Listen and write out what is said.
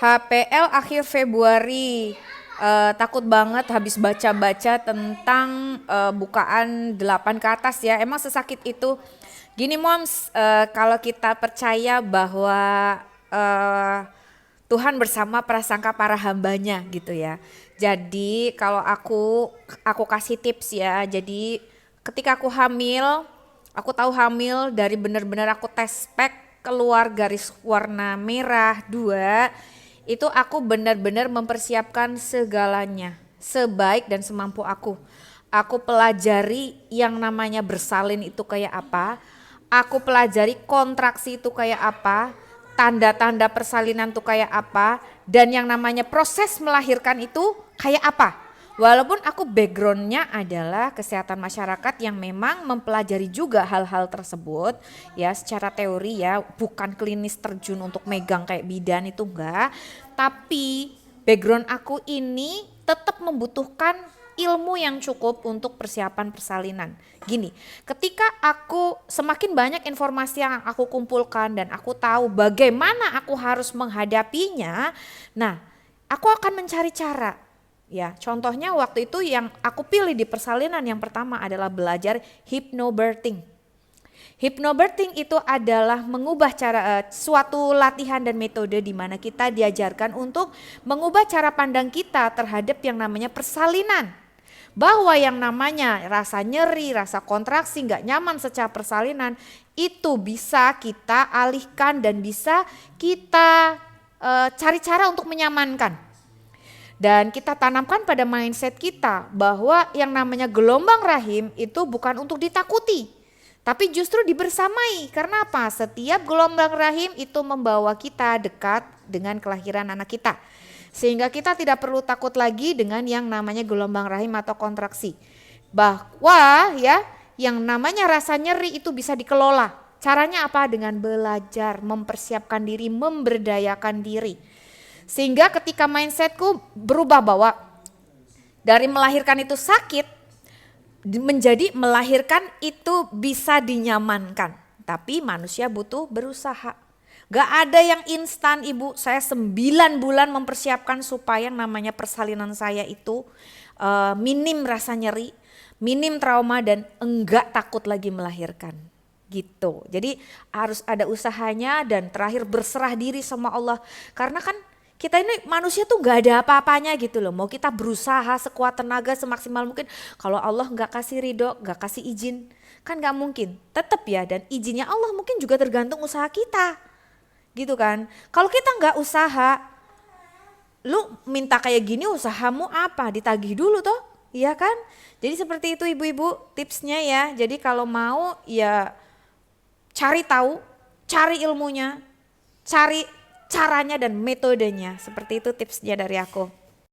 HPL akhir Februari. Takut banget habis baca-baca tentang bukaan 8 ke atas ya. Emang sesakit itu? Gini Moms, kalau kita percaya bahwa eh, Tuhan bersama prasangka para hambanya gitu ya. Jadi kalau aku kasih tips ya. Jadi ketika aku hamil, aku tahu hamil dari benar-benar aku tes pack keluar garis warna merah 2, itu aku benar-benar mempersiapkan segalanya sebaik dan semampu aku. Aku pelajari yang namanya bersalin itu kayak apa. Aku pelajari kontraksi itu kayak apa, tanda-tanda persalinan itu kayak apa, dan yang namanya proses melahirkan itu kayak apa. Walaupun aku backgroundnya adalah kesehatan masyarakat yang memang mempelajari juga hal-hal tersebut ya secara teori ya, bukan klinis terjun untuk megang kayak bidan itu enggak, tapi background aku ini tetap membutuhkan ilmu yang cukup untuk persiapan persalinan. Gini, ketika aku semakin banyak informasi yang aku kumpulkan dan aku tahu bagaimana aku harus menghadapinya, nah aku akan mencari cara. Ya, contohnya waktu itu yang aku pilih di persalinan yang pertama adalah belajar hypnobirthing. Hypnobirthing itu adalah mengubah cara suatu latihan dan metode di mana kita diajarkan untuk mengubah cara pandang kita terhadap yang namanya persalinan. Bahwa yang namanya rasa nyeri, rasa kontraksi, nggak nyaman secara persalinan itu bisa kita alihkan dan bisa kita cari cara untuk menyamankan. Dan kita tanamkan pada mindset kita bahwa yang namanya gelombang rahim itu bukan untuk ditakuti, tapi justru dibersamai. Karena apa? Setiap gelombang rahim itu membawa kita dekat dengan kelahiran anak kita. Sehingga kita tidak perlu takut lagi dengan yang namanya gelombang rahim atau kontraksi. Bahwa ya yang namanya rasa nyeri itu bisa dikelola. Caranya apa? Dengan belajar, mempersiapkan diri, memberdayakan diri. Sehingga ketika mindsetku berubah bahwa dari melahirkan itu sakit menjadi melahirkan itu bisa dinyamankan. Tapi manusia butuh berusaha. Gak ada yang instan ibu, saya 9 bulan mempersiapkan supaya yang namanya persalinan saya itu minim rasa nyeri, minim trauma dan enggak takut lagi melahirkan. Gitu. Jadi harus ada usahanya dan terakhir berserah diri sama Allah. Karena kan kita ini manusia tuh gak ada apa-apanya gitu loh. Mau kita berusaha sekuat tenaga semaksimal mungkin, kalau Allah gak kasih ridho, gak kasih izin, kan gak mungkin. Tetap ya, dan izinnya Allah mungkin juga tergantung usaha kita. Gitu kan. Kalau kita gak usaha, lu minta kayak gini usahamu apa? Ditagih dulu toh, iya kan? Jadi seperti itu ibu-ibu tipsnya ya. Jadi kalau mau ya cari tahu, cari ilmunya, cari caranya dan metodenya. Seperti itu tipsnya dari aku.